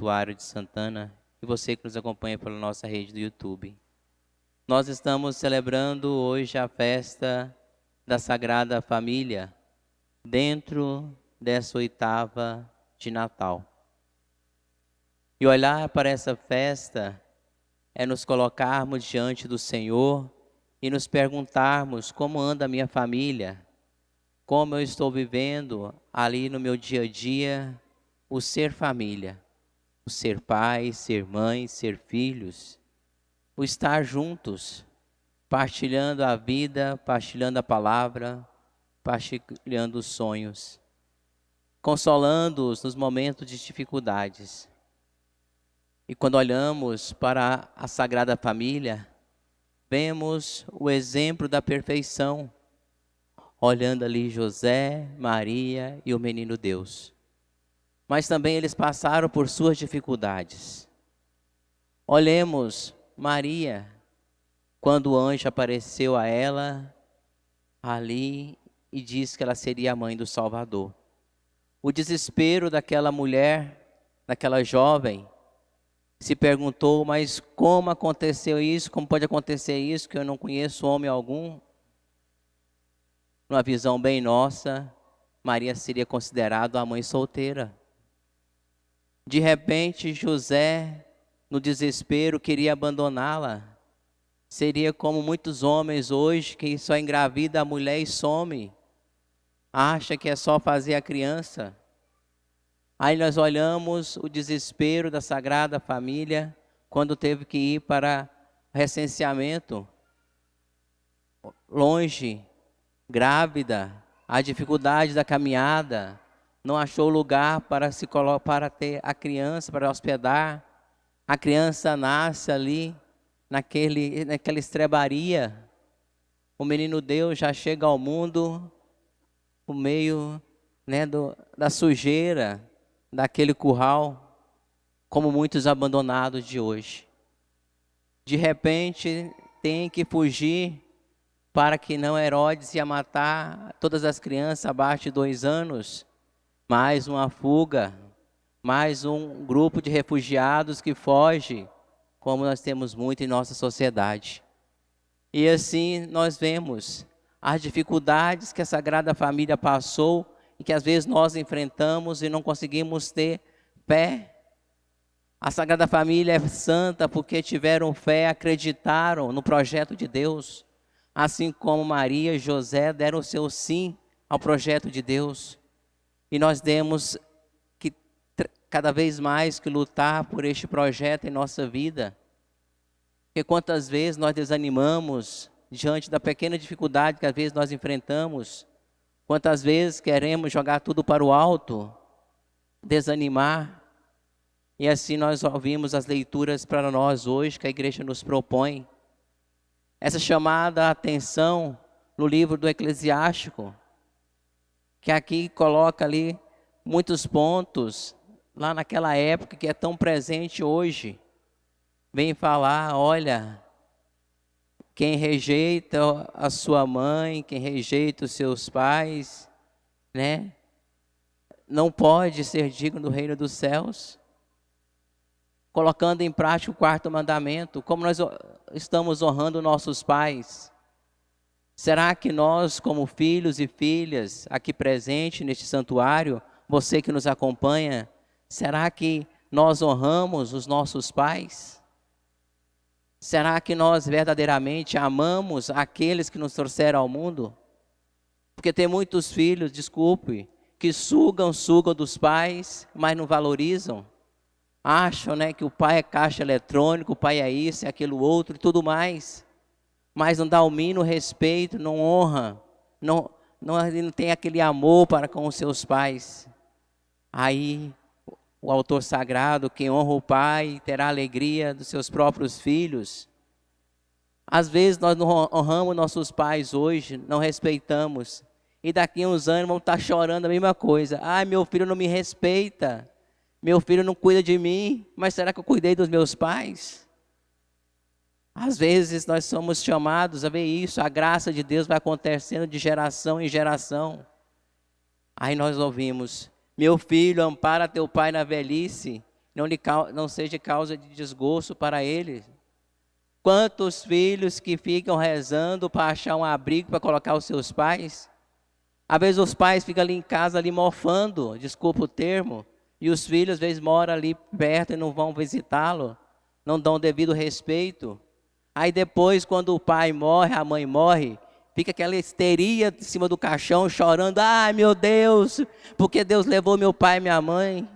Santuário de Santana e você que nos acompanha pela nossa rede do YouTube. Nós estamos celebrando hoje a festa da Sagrada Família, dentro dessa oitava de Natal. E olhar para essa festa é nos colocarmos diante do Senhor e nos perguntarmos como anda a minha família, como eu estou vivendo ali no meu dia a dia o ser família, o ser pai, ser mãe, ser filhos, o estar juntos, partilhando a vida, partilhando a palavra, partilhando os sonhos, consolando-os nos momentos de dificuldades. E quando olhamos para a Sagrada Família, vemos o exemplo da perfeição, olhando ali José, Maria e o menino Deus. Mas também eles passaram por suas dificuldades. Olhemos Maria, quando o anjo apareceu a ela ali e disse que ela seria a mãe do Salvador. O desespero daquela mulher, daquela jovem, se perguntou, mas como aconteceu isso? Como pode acontecer isso, que eu não conheço homem algum? Numa visão bem nossa, Maria seria considerada a mãe solteira. De repente, José, no desespero, queria abandoná-la. Seria como muitos homens hoje, que só engravida a mulher e some. Acha que é só fazer a criança. Aí nós olhamos o desespero da Sagrada Família, quando teve que ir para recenseamento. Longe, grávida, a dificuldade da caminhada, não achou lugar para ter a criança, para hospedar. A criança nasce ali, naquela estrebaria. O menino Deus já chega ao mundo por meio, da sujeira, daquele curral, como muitos abandonados de hoje. De repente, tem que fugir para que não Herodes ia matar todas as crianças abaixo de 2 anos. Mais uma fuga, mais um grupo de refugiados que foge, como nós temos muito em nossa sociedade. E assim nós vemos as dificuldades que a Sagrada Família passou e que às vezes nós enfrentamos e não conseguimos ter fé. A Sagrada Família é santa porque tiveram fé, acreditaram no projeto de Deus. Assim como Maria e José deram o seu sim ao projeto de Deus. E nós temos que cada vez mais que lutar por este projeto em nossa vida. Porque quantas vezes nós desanimamos diante da pequena dificuldade que às vezes nós enfrentamos. Quantas vezes queremos jogar tudo para o alto, desanimar. E assim nós ouvimos as leituras para nós hoje que a igreja nos propõe. Essa chamada a atenção no livro do Eclesiástico, que aqui coloca ali muitos pontos, lá naquela época que é tão presente hoje. Vem falar, olha, quem rejeita a sua mãe, quem rejeita os seus pais, não pode ser digno do reino dos céus. Colocando em prática o 4º mandamento, como nós estamos honrando nossos pais. Será que nós, como filhos e filhas aqui presentes neste santuário, você que nos acompanha, será que nós honramos os nossos pais? Será que nós verdadeiramente amamos aqueles que nos trouxeram ao mundo? Porque tem muitos filhos, desculpe, que sugam dos pais, mas não valorizam. Acham, que o pai é caixa eletrônico, o pai é isso, é aquilo outro e tudo mais. Mas não dá o mínimo respeito, não honra, não tem aquele amor para com os seus pais. Aí, o autor sagrado, quem honra o pai, terá a alegria dos seus próprios filhos. Às vezes nós não honramos nossos pais hoje, não respeitamos. E daqui a uns anos vamos estar chorando a mesma coisa. Ai, meu filho não me respeita, meu filho não cuida de mim, mas será que eu cuidei dos meus pais? Às vezes nós somos chamados a ver isso, a graça de Deus vai acontecendo de geração em geração. Aí nós ouvimos, meu filho, ampara teu pai na velhice. não seja causa de desgosto para eles. Quantos filhos que ficam rezando para achar um abrigo para colocar os seus pais? Às vezes os pais ficam ali em casa, ali mofando, desculpa o termo, e os filhos às vezes moram ali perto e não vão visitá-lo, não dão o devido respeito. Aí depois, quando o pai morre, a mãe morre, fica aquela histeria em cima do caixão, chorando, ai meu Deus, porque Deus levou meu pai e minha mãe.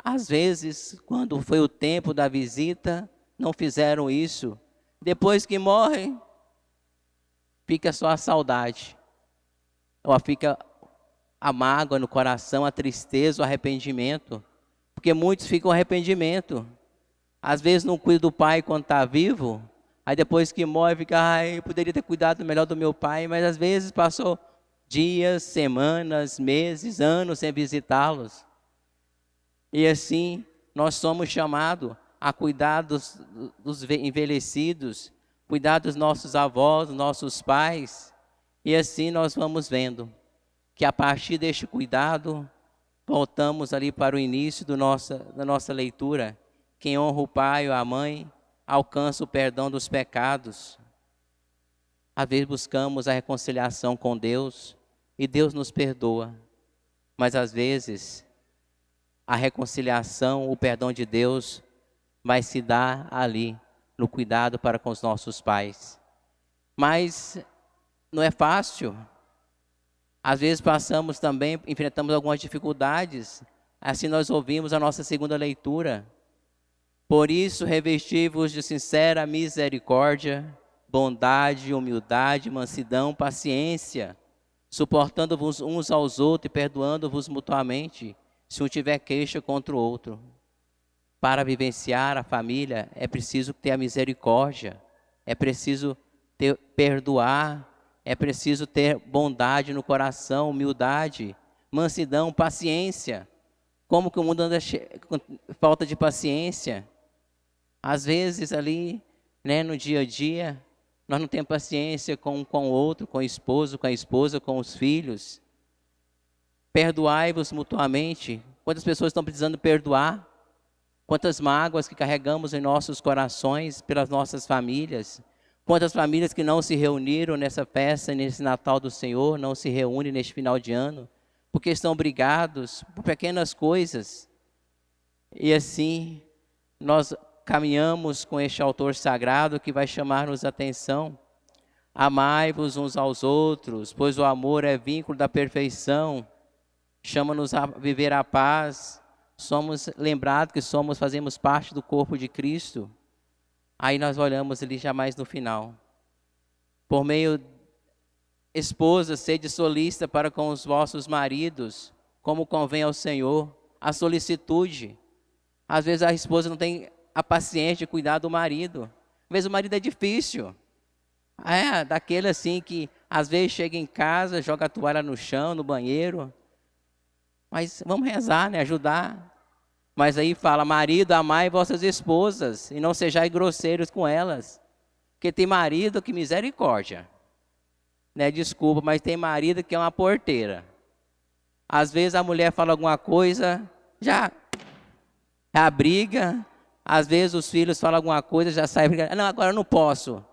Às vezes, quando foi o tempo da visita, não fizeram isso. Depois que morrem, fica só a saudade. Ou fica a mágoa no coração, a tristeza, o arrependimento. Porque muitos ficam arrependimento. Às vezes não cuida do pai quando está vivo. Aí depois que morre, fica, ai, eu poderia ter cuidado melhor do meu pai. Mas às vezes passou dias, semanas, meses, anos sem visitá-los. E assim, nós somos chamados a cuidar dos envelhecidos, cuidar dos nossos avós, dos nossos pais. E assim nós vamos vendo que a partir deste cuidado, voltamos ali para o início da nossa leitura. Quem honra o pai ou a mãe, alcança o perdão dos pecados. Às vezes buscamos a reconciliação com Deus e Deus nos perdoa. Mas às vezes a reconciliação, o perdão de Deus vai se dar ali, no cuidado para com os nossos pais. Mas não é fácil. Às vezes passamos também, enfrentamos algumas dificuldades. Assim nós ouvimos a nossa segunda leitura. Por isso, revesti-vos de sincera misericórdia, bondade, humildade, mansidão, paciência, suportando-vos uns aos outros e perdoando-vos mutuamente, se um tiver queixa contra o outro. Para vivenciar a família, é preciso ter a misericórdia, é preciso perdoar, é preciso ter bondade no coração, humildade, mansidão, paciência. Como que o mundo anda com falta de paciência? Às vezes ali, né, no dia a dia, nós não temos paciência com o outro, com o esposo, com a esposa, com os filhos. Perdoai-vos mutuamente. Quantas pessoas estão precisando perdoar? Quantas mágoas que carregamos em nossos corações pelas nossas famílias. Quantas famílias que não se reuniram nessa festa, nesse Natal do Senhor, não se reúnem neste final de ano, porque estão brigados por pequenas coisas. E assim, nós caminhamos com este autor sagrado que vai chamar-nos a atenção. Amai-vos uns aos outros, pois o amor é vínculo da perfeição. Chama-nos a viver a paz. Somos lembrados que fazemos parte do corpo de Cristo. Aí nós olhamos ali já mais no final. Por meio, esposas, sede solícita para com os vossos maridos, como convém ao Senhor. A solicitude. Às vezes a esposa não tem a paciência de cuidar do marido. Às vezes o marido é difícil. É, daquele assim que às vezes chega em casa, joga a toalha no chão, no banheiro. Mas vamos rezar, né? Ajudar. Mas aí fala, marido, amai vossas esposas e não sejais grosseiros com elas. Porque tem marido que misericórdia. Né? Desculpa, mas tem marido que é uma porteira. Às vezes a mulher fala alguma coisa, já a briga. Às vezes os filhos falam alguma coisa, já sai brigando. Não, agora eu não posso.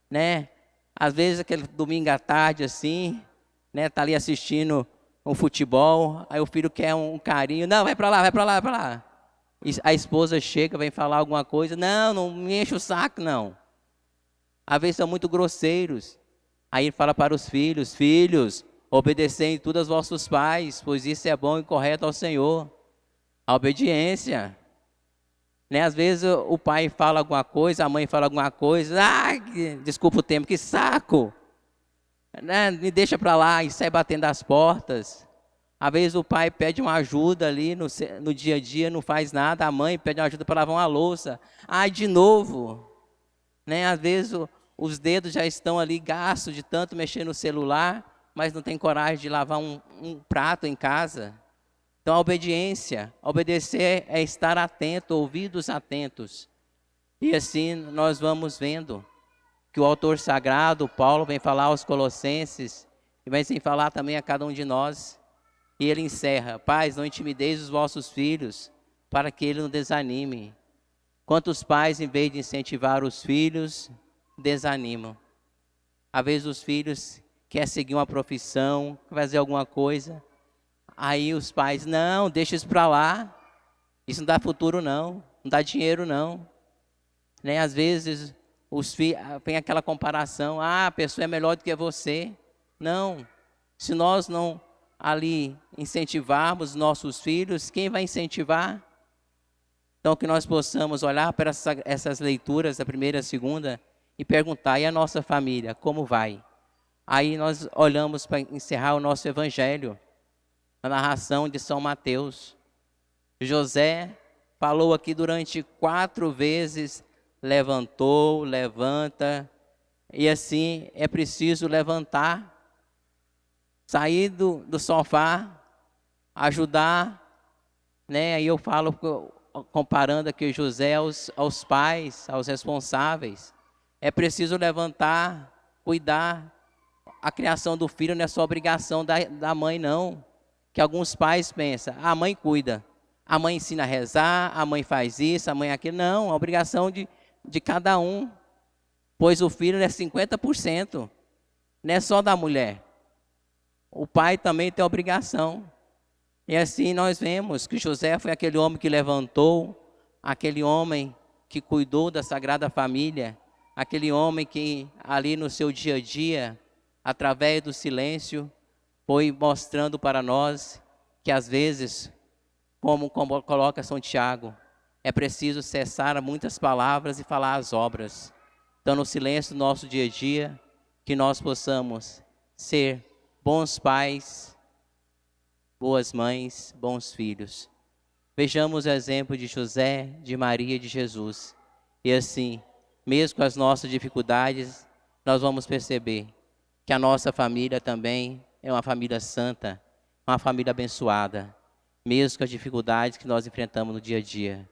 Né? Às vezes aquele domingo à tarde assim, né? Tá ali assistindo um futebol, aí o filho quer um carinho. Não, vai para lá, vai para lá, vai para lá. E a esposa chega, vem falar alguma coisa. Não me enche o saco, não. Às vezes são muito grosseiros. Aí ele fala para os filhos, filhos, obedecei em tudo aos vossos pais, pois isso é bom e correto ao Senhor. A obediência. Né? Às vezes o pai fala alguma coisa, a mãe fala alguma coisa. Ai, desculpa o termo, que saco. Né? Me deixa para lá e sai batendo as portas. Às vezes o pai pede uma ajuda ali no dia a dia, não faz nada. A mãe pede uma ajuda para lavar uma louça. Ai, de novo. Né? Às vezes os dedos já estão ali gastos de tanto mexer no celular, mas não tem coragem de lavar um prato em casa. Então a obediência, obedecer é estar atento, ouvidos atentos. E assim nós vamos vendo que o autor sagrado, Paulo, vem falar aos Colossenses, e vem falar também a cada um de nós. E ele encerra, pais, não intimideis os vossos filhos, para que ele não desanime. Quantos pais, em vez de incentivar os filhos, desanimam? Às vezes os filhos querem seguir uma profissão, fazer alguma coisa. Aí os pais, não, deixa isso para lá. Isso não dá futuro não, não dá dinheiro não. Né? Às vezes os filhos, tem aquela comparação, a pessoa é melhor do que você. Não, se nós não ali incentivarmos nossos filhos, quem vai incentivar? Então que nós possamos olhar para essas leituras, a primeira e a segunda, e perguntar, e a nossa família, como vai? Aí nós olhamos para encerrar o nosso evangelho, a narração de São Mateus. José falou aqui durante 4 vezes, levantou, levanta, e assim é preciso levantar, sair do sofá, ajudar, né? Aí eu falo, comparando aqui José aos pais, aos responsáveis, é preciso levantar, cuidar. A criação do filho não é só obrigação da mãe não, que alguns pais pensam, a mãe cuida, a mãe ensina a rezar, a mãe faz isso, a mãe aquilo. Não, é obrigação de cada um, pois o filho é 50%, não é só da mulher. O pai também tem obrigação. E assim nós vemos que José foi aquele homem que levantou, aquele homem que cuidou da Sagrada Família, aquele homem que ali no seu dia a dia, através do silêncio, foi mostrando para nós que às vezes, como coloca São Tiago, é preciso cessar muitas palavras e falar as obras. Então, no silêncio do nosso dia a dia, que nós possamos ser bons pais, boas mães, bons filhos. Vejamos o exemplo de José, de Maria e de Jesus. E assim, mesmo com as nossas dificuldades, nós vamos perceber que a nossa família também é uma família santa, uma família abençoada, mesmo com as dificuldades que nós enfrentamos no dia a dia.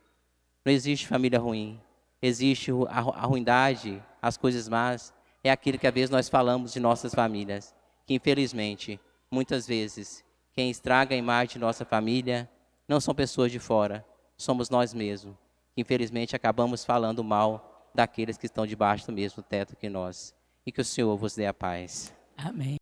Não existe família ruim, existe a ruindade, as coisas más, é aquilo que às vezes nós falamos de nossas famílias, que infelizmente, muitas vezes, quem estraga a imagem de nossa família não são pessoas de fora, somos nós mesmos. Infelizmente, acabamos falando mal daqueles que estão debaixo do mesmo teto que nós. E que o Senhor vos dê a paz. Amém.